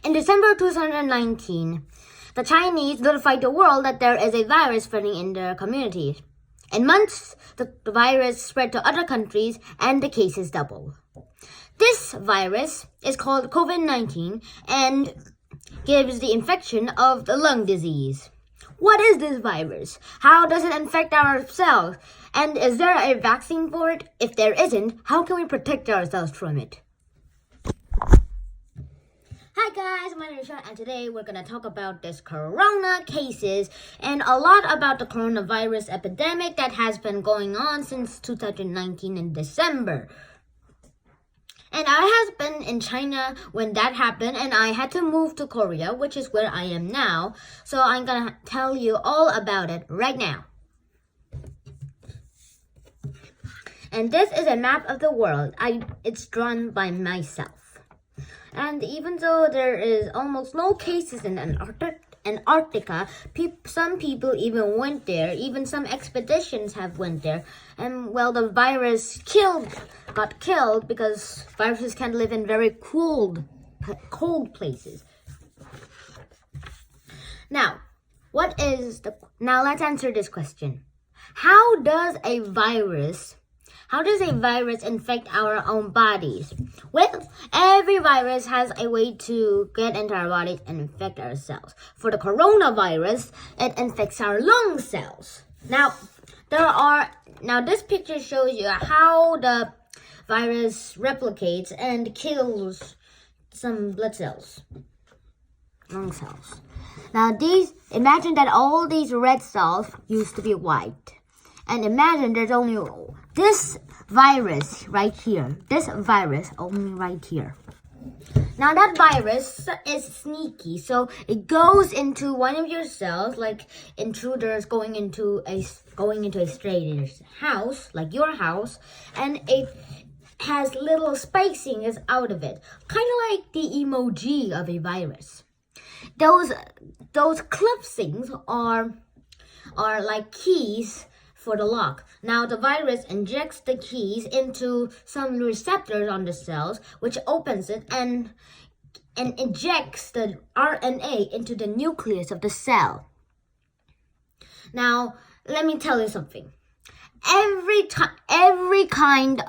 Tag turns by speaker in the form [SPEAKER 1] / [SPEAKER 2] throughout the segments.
[SPEAKER 1] In December 2019, the Chinese notified the world that there is a virus spreading in their communities. In months, the virus spread to other countries and the cases doubled. This virus is called COVID-19 and gives the infection of the lung disease. What is this virus? How does it infect our cells? And is there a vaccine for it? If there isn't, how can we protect ourselves from it? Hi guys, my name is Sean and today we're going to talk about this corona cases and a lot about the coronavirus epidemic that has been going on since 2019 in December. And I have been in China when that happened and I had to move to Korea, which is where I am now. So I'm going to tell you all about it right now. And this is a map of the world. It's drawn by myself. And even though there is almost no cases in Antarctica, some people even went there. Even some expeditions have went there. And well, the virus got killed because viruses can't live in very cold places. Now let's answer this question. How does a virus infect our own bodies? Well, every virus has a way to get into our bodies and infect our cells. For the coronavirus, it infects our lung cells. Now this picture shows you how the virus replicates and kills some blood cells, lung cells. Now imagine that all these red cells used to be white. And imagine there's only this virus right here. This virus only right here. Now that virus is sneaky, so it goes into one of your cells, like intruders going into a stranger's house, like your house, and it has little spacings out of it, kind of like the emoji of a virus. Those clippings are like keys for the lock. Now the virus injects the keys into some receptors on the cells, which opens it and injects the RNA into the nucleus of the cell. Now let me tell you something. Every kind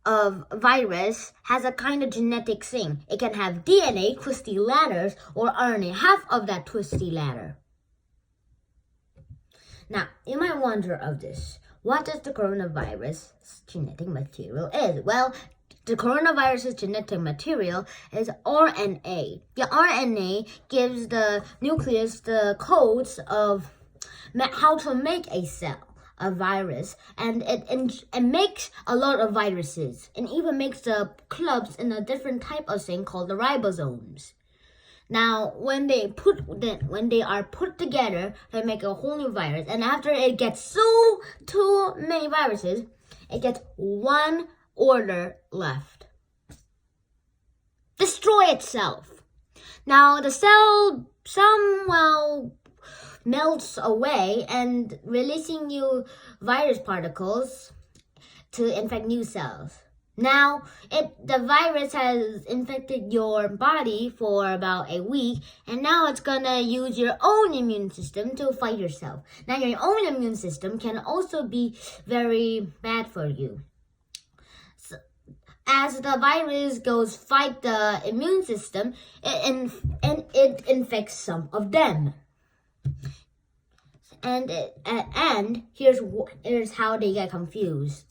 [SPEAKER 1] of virus has a kind of genetic thing. It can have DNA, twisty ladders, or RNA, half of that twisty ladder. Now, you might wonder of this. What does the coronavirus genetic material is? Well, the coronavirus's genetic material is RNA. The RNA gives the nucleus the codes of how to make a cell, a virus, and it makes a lot of viruses, and even makes the clumps in a different type of thing called the ribosomes. Now, when they are put together, they make a whole new virus. And after it gets too many viruses, it gets one order left. Destroy itself. Now, the cell somehow melts away and releasing new virus particles to infect new cells. Now, the virus has infected your body for about a week, and now it's gonna use your own immune system to fight yourself. Now, your own immune system can also be very bad for you. So, as the virus goes fight the immune system, it infects some of them. And here's how they get confused.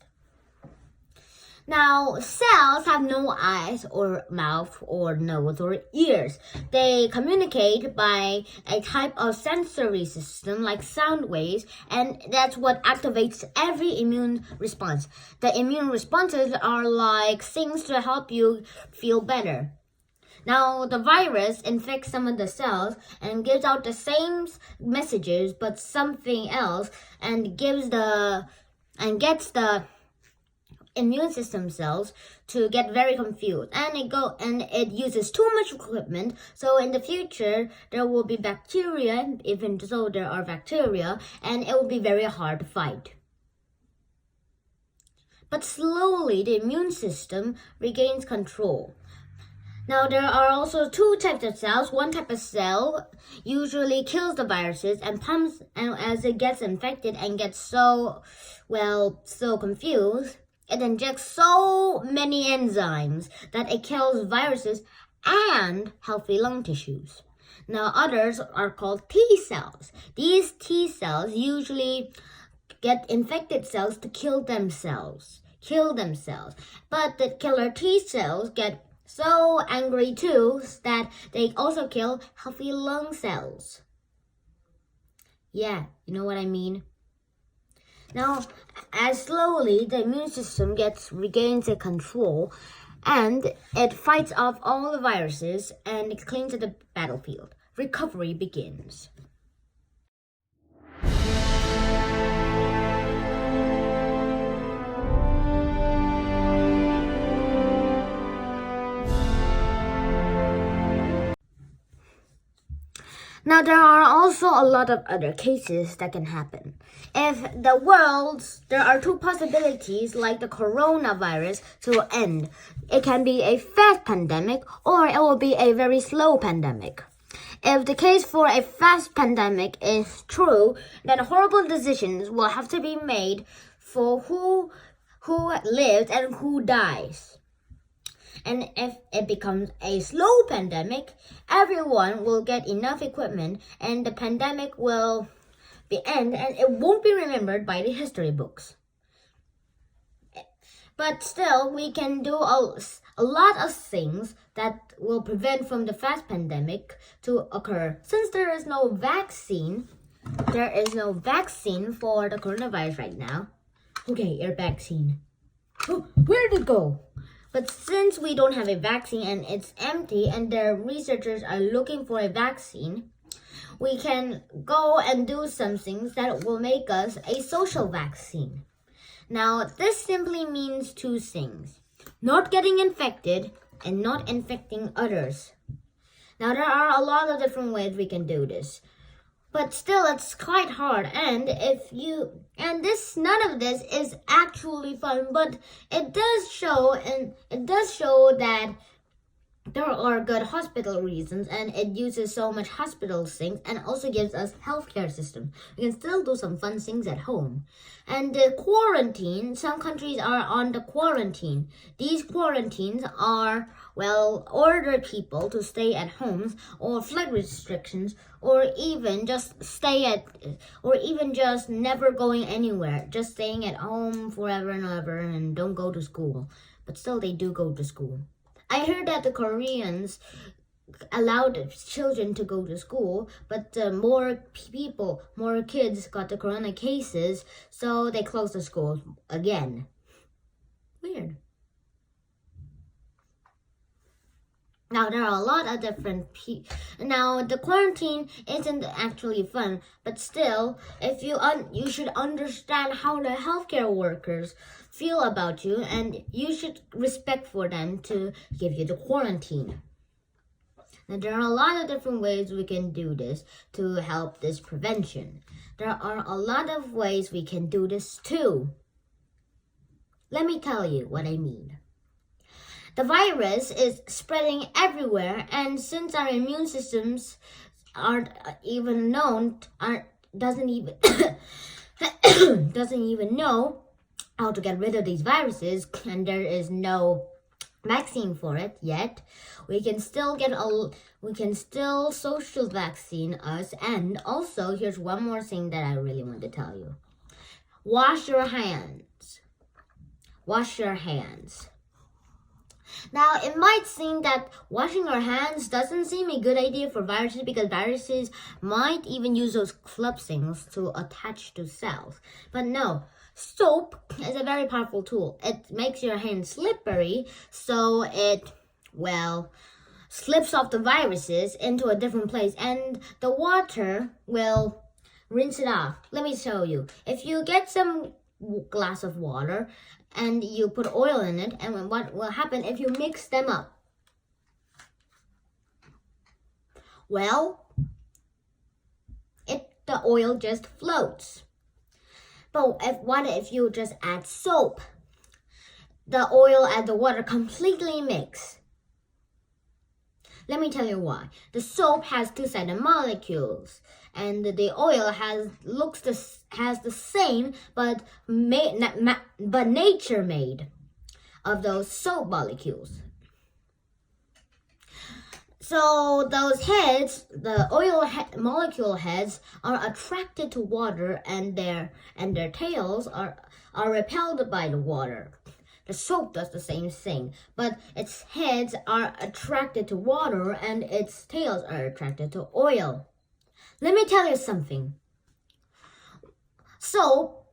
[SPEAKER 1] Now, cells have no eyes or mouth or nose or ears. They communicate by a type of sensory system like sound waves, and that's what activates every immune response. The immune responses are like things to help you feel better. Now, the virus infects some of the cells and gives out the same messages but something else and gets the immune system cells to get very confused, and it uses too much equipment. So in the future there will be bacteria, even though there are bacteria, and it will be very hard to fight. but slowly the immune system regains control. Now, there are also two types of cells. One type of cell usually kills the viruses and pumps, and as it gets infected and gets so confused, it injects so many enzymes that it kills viruses and healthy lung tissues. Now, others are called T cells. These T cells usually get infected cells to kill themselves. But the killer T cells get so angry too that they also kill healthy lung cells. Yeah, you know what I mean? Now, as slowly the immune system regains its control, and it fights off all the viruses and it cleans the battlefield. Recovery begins. Now, there are also a lot of other cases that can happen. There are two possibilities like the coronavirus to end. It can be a fast pandemic or it will be a very slow pandemic. If the case for a fast pandemic is true, then horrible decisions will have to be made for who lives and who dies. And if it becomes a slow pandemic, everyone will get enough equipment and the pandemic will be end and it won't be remembered by the history books. But still, we can do a lot of things that will prevent from the fast pandemic to occur. Since there is no vaccine for the coronavirus right now. Okay, your vaccine. Oh, where did it go? But since we don't have a vaccine and it's empty and the researchers are looking for a vaccine, we can go and do some things that will make us a social vaccine. Now, this simply means two things: not getting infected and not infecting others. Now, there are a lot of different ways we can do this. But still, it's quite hard, none of this is actually fun, but it does show that there are good hospital reasons, and it uses so much hospital things, and also gives us healthcare system. We can still do some fun things at home. And the quarantine, some countries are on the quarantine. These quarantines are, order people to stay at homes, or flight restrictions, or even just never going anywhere, just staying at home forever and ever and don't go to school. But still, they do go to school. I heard that the Koreans allowed children to go to school, but more kids got the corona cases, so they closed the schools again. Weird. Now, there are a lot of different Now, the quarantine isn't actually fun, but still, if you should understand how the healthcare workers feel about you, and you should respect for them to give you the quarantine. Now, there are a lot of different ways we can do this to help this prevention. There are a lot of ways we can do this too. Let me tell you what I mean. The virus is spreading everywhere, and since our immune systems doesn't even know how to get rid of these viruses, and there is no vaccine for it yet, we can still social vaccine us. And also, here's one more thing that I really want to tell you. Wash your hands. Now, it might seem that washing our hands doesn't seem a good idea for viruses, because viruses might even use those club things to attach to cells. But no, soap is a very powerful tool. It makes your hands slippery, so it, slips off the viruses into a different place, and the water will rinse it off. Let me show you. If you get some glass of water and you put oil in it, and what will happen if you mix them up? The oil just floats. But what if you just add soap? the oil and the water completely mix. Let me tell you why. The soap has two-sided molecules, and the oil has the same, but nature made of those soap molecules. So those heads, the molecule heads, are attracted to water, and their tails are repelled by the water. The soap does the same thing, but its heads are attracted to water and its tails are attracted to oil. Let me tell you something. Soap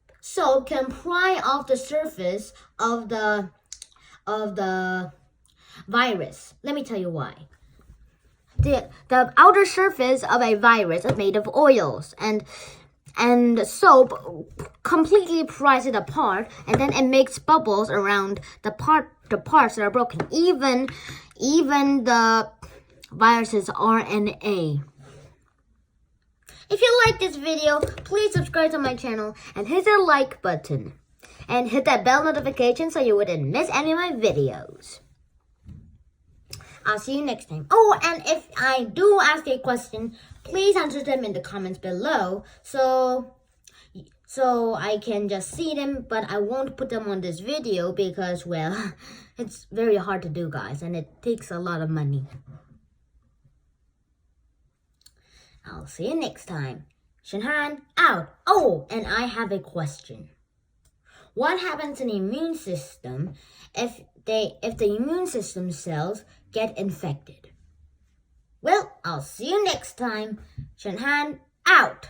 [SPEAKER 1] can pry off the surface of the virus. Let me tell you why. The outer surface of a virus is made of oils, and soap completely pries it apart, and then it makes bubbles around the parts that are broken, even the virus's RNA. If you like this video, please subscribe to my channel and hit the like button, and hit that bell notification so you wouldn't miss any of my videos. I'll see you next time. Oh, and if I do ask a question, please answer them in the comments below so I can just see them, but I won't put them on this video because, well, it's very hard to do, guys, and it takes a lot of money. I'll see you next time. Shinhan out. Oh, and I have a question. What happens in the immune system if the immune system cells get infected? Well, I'll see you next time. Shinhan out.